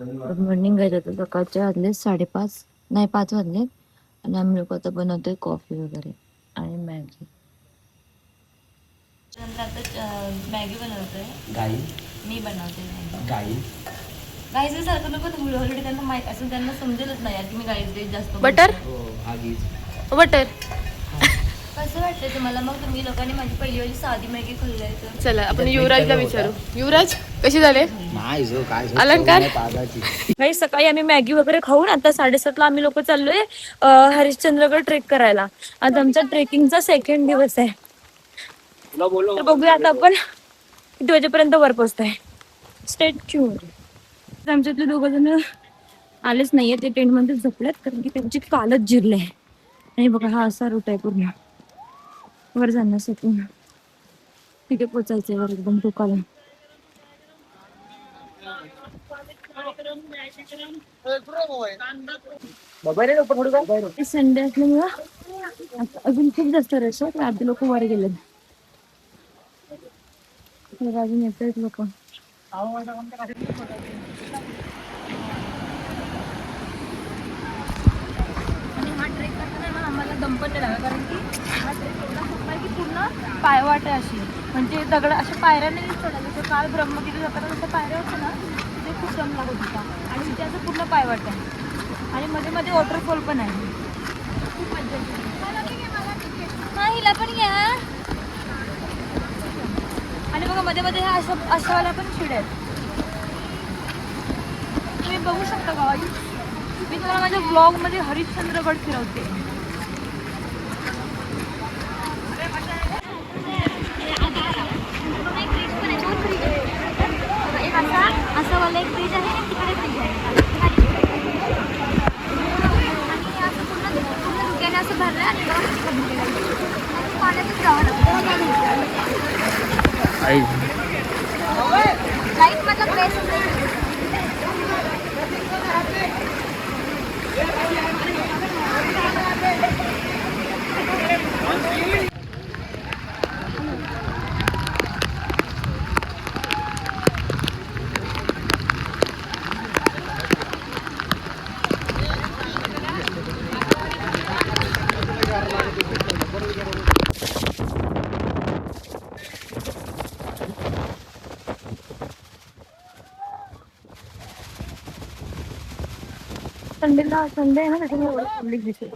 Good morning guys. आता सकाळचे वाजले 5:30, नाही 5 वाजले आणि आम्ही लोक आता बनवतोय कॉफी वगैरे आणि मॅगी. मॅगी बनवतोय गाई. मी बनवते गाई. गाईचं सारखं नको तुम्ही, ऑलरेडी त्यांना माहित असेल, त्यांना समजेलच नाही यार की मी गाईच जास्त बटर बटर. कसं वाटतंय तुम्हाला मग? तुम्ही लोकांनी माझी पहिली वाली साधी मॅगी खाल्ली तर चला आपण युवराजला विचारू. युवराज कशी झाले अलंकार? काही सकाळी आम्ही मॅगी वगैरे खाऊन आता 7:30ला आम्ही लोक चाललोय हरिश्चंद्रगड ट्रेक करायला. आज आमचा ट्रेकिंगचा सेकंड दिवस आहे. तर बघूया आता आपण किती वाजेपर्यंत वर पोहोचतोय. Stay tune. आमच्यातले 2 जण आलेच नाहीये, ते टेंट मध्ये झोपलेत कारण की त्यांची कालच जिरले. आणि बघा हा असा रूट आहे पूर्ण वर जाण्यासाठी. तिथे पोचायचंय वर एकदम टोकाला. संडे असल्यामुळं अजून खूप जास्त रश आहे. अर्धे लोक वर गेले, अजून येत आहेत लोक. आणि हा ट्रेक करताना ना आम्हाला दम पण नाही लागला कारण की हा ट्रेक एवढा सोपा आहे की पूर्ण पायवाट आहे अशी, म्हणजे दगड अशा पायऱ्याने चढायला. जसं काल ब्रह्मगिरी जाताना जसं पायऱ्या होत्या ना, तिथे खूप दम लागत होता. आणि इथे असं पूर्ण पायवाट आहे आणि मध्ये मध्ये वॉटरफॉल पण आहे. खूप मजा येते. हा हिला पण घ्या. आणि बघा मध्ये मध्ये ह्या अशावाल्या पण शिड आहेत, तुम्ही बघू शकता का. मी तुम्हाला माझ्या ब्लॉग मध्ये हरिश्चंद्रगड फिरवते. असं वाला एक ब्रिज आहे, तिकडे ब्रिज आहे आणि असं पूर्ण धुक्याने असं भरलं आणि पाण्यातच जावं लागतं. लाईट मतलब प्लेस संडे आहे ना, त्याच्यामुळे पब्लिक दिसते.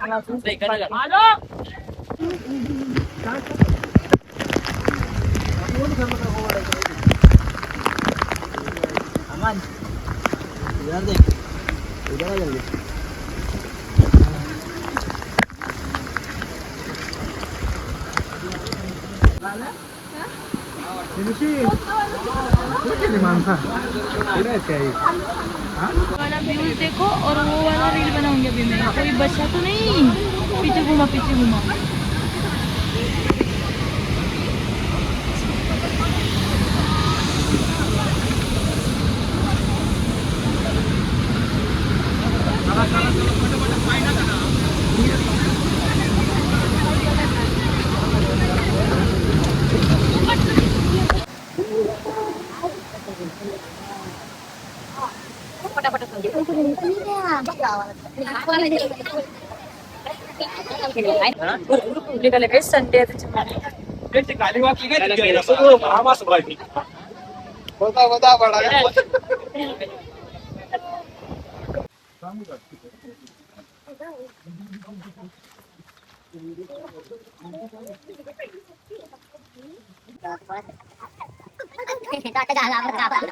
वाला व्यूज देखो और वो वाला रील बनाऊंगी अभी मैं. कोई बचा तो नहीं? पीछे घुमा पीछे घुमा. काही संडे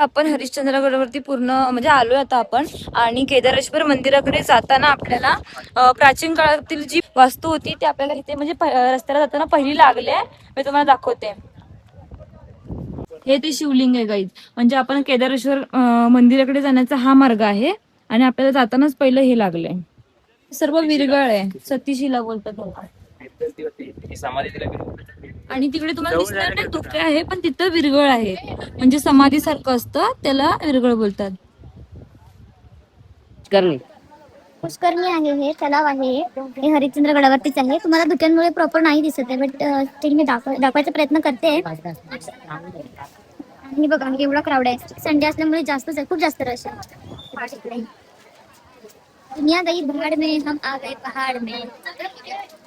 आपण हरिश्चंद्रगडवरती पूर्ण म्हणजे आलोय आता आपण. आणि केदारेश्वर मंदिराकडे जाताना आपल्याला प्राचीन काळातील जी वास्तू होती ती आपल्याला इथे म्हणजे रस्त्याला जाताना पहिली लागली आहे. मी तुम्हाला दाखवते. हे ते शिवलिंग आहे गाईज. म्हणजे आपण केदारेश्वर मंदिराकडे जाण्याचा हा मार्ग आहे आणि आपल्याला जातानाच पहिलं हे लागलंय. सर्व विरगळ आहे, सतीशिला बोलतात. आणि तिकडे तुम्हाला दिसणार नाही धुके आहे, पण तिथं विरगळ आहे, म्हणजे समाधी सारखं असतं, त्याला विरगळ बोलतात. पुष्करणी आहे, हे तलाव आहे, हे हरिश्चंद्रगडावरतीच आहे. तुम्हाला धुक्यांमुळे प्रॉपर नाही दिसत आहे, बट स्टील मी दाखवायचा प्रयत्न करते. आणि बघा एवढा क्राऊड आहे, संडे असल्यामुळे जास्तच आहे, खूप जास्त रश आहे. दुनिया गई पहाड में, हम आ गए पहाड में.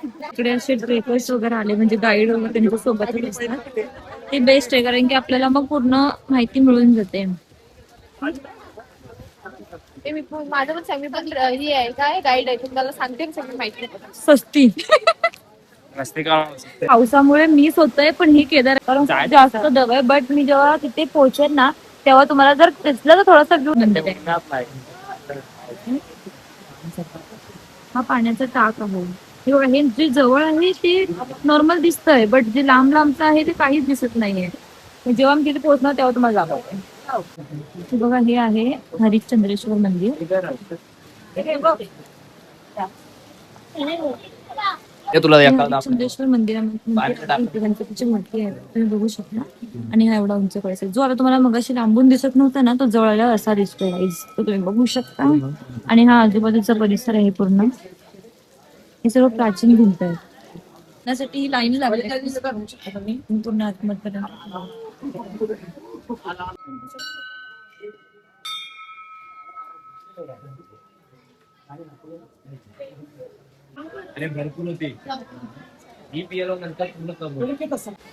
इकडे असे ट्रेकर्स वगैरे आले म्हणजे गाईड वगैरे त्यांच्या सोबतच असतात. ते बेस्ट आहे कारण की आपल्याला मग पूर्ण माहिती मिळून जाते. माझं पण सांगते पण ही आहे काय गाईड आहे, तुम्हाला सांगते सगळी माहिती सस्ती पावसामुळे मिस होतंय, पण ही केदार जास्त दव आहे. बट मी जेव्हा तिथे पोहोचेल ना तेव्हा तुम्हाला जर दिसलं तर थोडासा व्ह्यू मिळते. हा पाण्याचा टाक आहे. हे बघा, हे जे जवळ आहे ते नॉर्मल दिसतंय, बट जे लांब लांबचं आहे ते काहीच दिसत नाहीये. जेव्हा मी तिथे पोहोचणार तेव्हा तुम्हाला दाखवते. बघा, हे आहे हरिश्चंद्रेश्वर मंदिर. हरिश्चंद्रेश्वर मंदिरामध्ये गणपतीची मूर्ती आहे, तुम्ही बघू शकता. आणि हा एवढा उंच कळस आहे, जो आता तुम्हाला मगाशी लांबून दिसत नव्हता ना, तो जवळ असा दिसतोय गाईज, तो तुम्ही बघू शकता. आणि हा आजूबाजूचा परिसर आहे पूर्ण. हे सर्व प्राचीन भिंत आहे. त्यासाठी ही लाईन लागली पूर्ण आतमध्ये. भरपूर होती.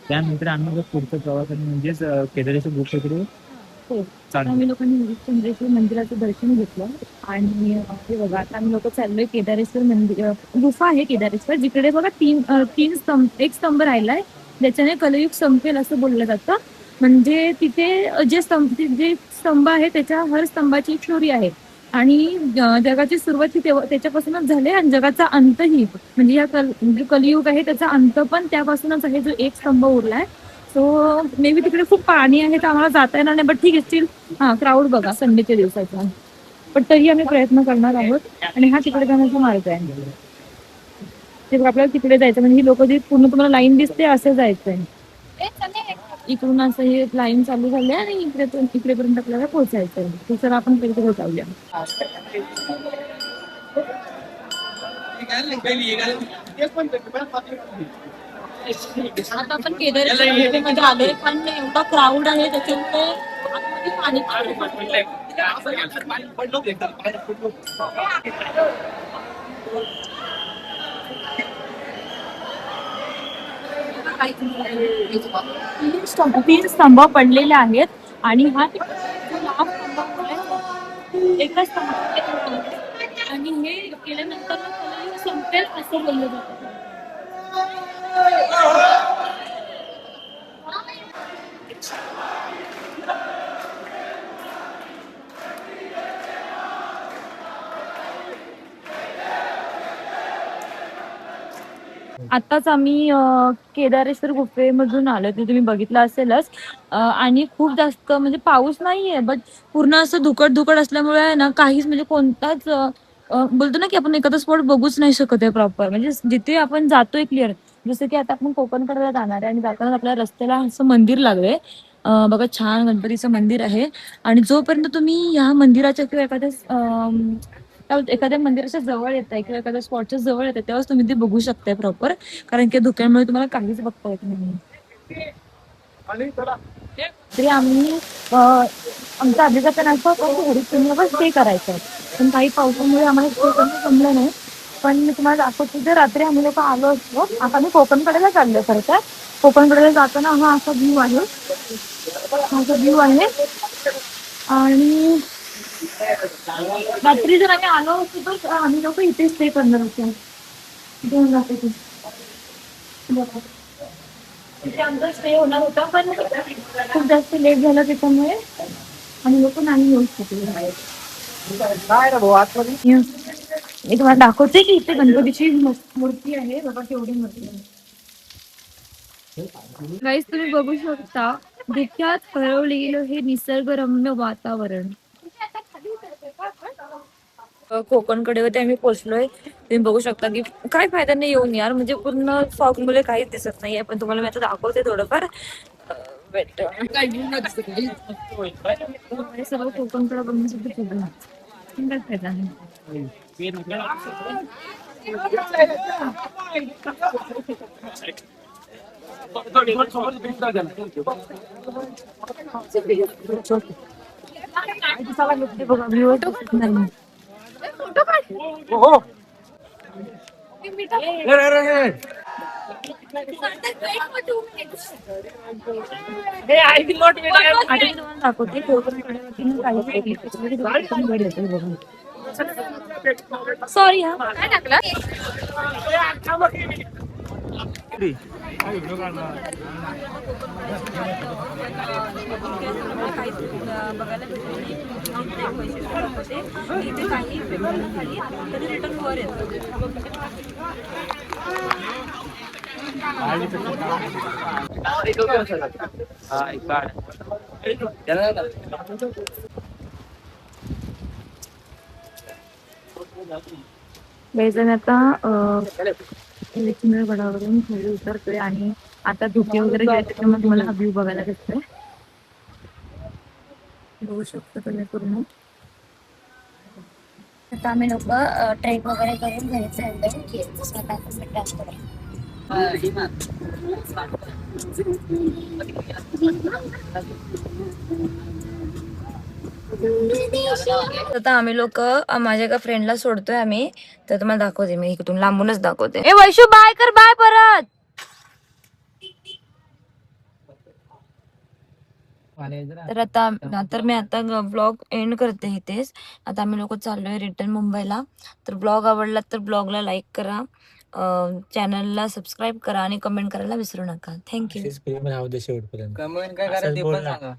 त्यानंतर आम्ही पुढचं प्रवासाने म्हणजेच केदारेश्वर गुफेकडे आम्ही लोकांनी हरिश्चंद्रेश्वर मंदिराचं दर्शन घेतलं. आणि हे बघा, आता आम्ही लोक चाललोय केदारेश्वर मंदिर. गुफा आहे केदारेश्वर, जिकडे बघा तीन स्तंभ, एक स्तंभ राहिलाय ज्याच्याने कलयुग संपेल असं बोललं जातं. म्हणजे तिथे जे स्तंभ आहे त्याच्या हर स्तंभाची एक स्टोरी आहे. आणि जगाची सुरुवात ही त्याच्यापासूनच झाली आणि जगाचा अंतही, म्हणजे या जो कलियुग आहे त्याचा अंत पण त्यापासूनच आहे, जो एक स्तंभ उरलाय. सो मे बी तिकडे खूप पाणी आहे तर आम्हाला जाता येणार नाही, बट ठीक आहे, स्टील क्राऊड बघा संडेच्या दिवसाचा. पण तरी आम्ही प्रयत्न करणार आहोत. आणि हा तिकडे जाण्याचा मार्ग आहे. ते आपल्याला तिकडे जायचं, म्हणजे ही लोक जी पूर्ण तुम्हाला लाईन दिसते असं जायचंय. इकडून असं हे लाईन चालू झाली आणि इकडेपर्यंत आपल्याला पोहोचायचंय. ते सर आपण पहिले जाऊया. आता आपण केदारेश्वर आलोय, पण एवढा क्राऊड आहे त्याच्यामुळे पाणी तीन स्तंभ पडलेले आहेत. आणि हा एका स्तंभ, आणि हे केल्यानंतर संपेल असं बोललं जातं. आताच आम्ही केदारेश्वर गुफेमधून आलो, ते तुम्ही बघितलं असेलच. आणि खूप जास्त म्हणजे पाऊस नाहीये, बट पूर्ण असं धुकट असल्यामुळे ना काहीच म्हणजे कोणताच बोलतो ना की आपण एखादा स्पॉट बघूच नाही शकत आहे प्रॉपर. म्हणजे जिथे आपण जातोय क्लिअर, जसं की आता आपण कोकणकडे जाणार आहे आणि जाताना आपल्या रस्त्याला असं मंदिर लागलंय. बघा, छान गणपतीचं मंदिर आहे. आणि जोपर्यंत तुम्ही या मंदिराच्या किंवा एखाद्या मंदिराच्या जवळ येत आहे किंवा एखाद्या स्पॉटच्या जवळ येत आहे तेव्हाच तुम्ही ते बघू शकताय प्रॉपर, कारण की धुक्यामुळे तुम्हाला काहीच बघता येत नाही. तरी आम्ही आमचा अधिकार असं होता की हरिश्चंद्रवर स्टे करायचं, पण काही पावसामुळे आम्हाला स्टे करणं जमलं नाही. पण मी तुम्हाला दाखवतो, जे रात्री आम्ही लोक आलो असतो. आता आम्ही कोकणकडेला चाललो. खरं तर कोकणकडेला जाताना हा असा व्ह्यू आहे. आणि रात्री जर आम्ही आलो असतो तर आम्ही लोक इथे स्टे करणार होतो. घेऊन जाते तिथे आमचा स्टे होणार होता, पण खूप जास्त लेट झालं त्याच्यामुळे आम्ही लोक नाही येऊ शकलो. मी तुम्हाला दाखवते की इथे गणपतीची मूर्ती आहे. बघा केवढी मूर्ती आहे. गाईस, तुम्ही बघू शकता धुक्यात हरवलेलं हे निसर्गरम्य वातावरण. कोकणकडे होते आम्ही पोहोचलोय. तुम्ही बघू शकता की काय फायदा नाही येऊन यार, म्हणजे पूर्ण फॉग मुळे काहीच दिसत नाहीये. पण तुम्हाला मी आता दाखवते थोडंफार. सगळं कोकणकडे बघण्यासाठी काय फायदा नाही. सॉरी हा. काय टाकलं? बघायला भेटले इथे काही खाली तरी रिटर्न वर बेजन आता लक्ष्मी गडावरून खाली उतरतोय आणि आता धुके वगैरे गेले त्याच्यामुळे तुम्हाला हा व्ह्यू बघायला भेटतोय. बघू शकतो तुम्ही पूर्ण. आता आम्ही लोक ट्रेक वगैरे करून घरी चाललोय स्वतःचा त्रास करून. आता आम्ही लोक माझ्या एका फ्रेंडला सोडतोय आम्ही, तर तुम्हाला दाखवते मी इकडून लांबूनच दाखवते. ए वैशू बाय कर, बाय परत. तर मी आता ब्लॉग एंड करते इथेच. आता आम्ही लोक चाललोय रिटर्न मुंबईला. तर ब्लॉग आवडला तर ब्लॉगला लाईक करा, चॅनलला सबस्क्राईब करा आणि कमेंट करायला विसरू नका. थँक्यू. शेवटपर्यंत कमेंट काय करा ते पण सांगा.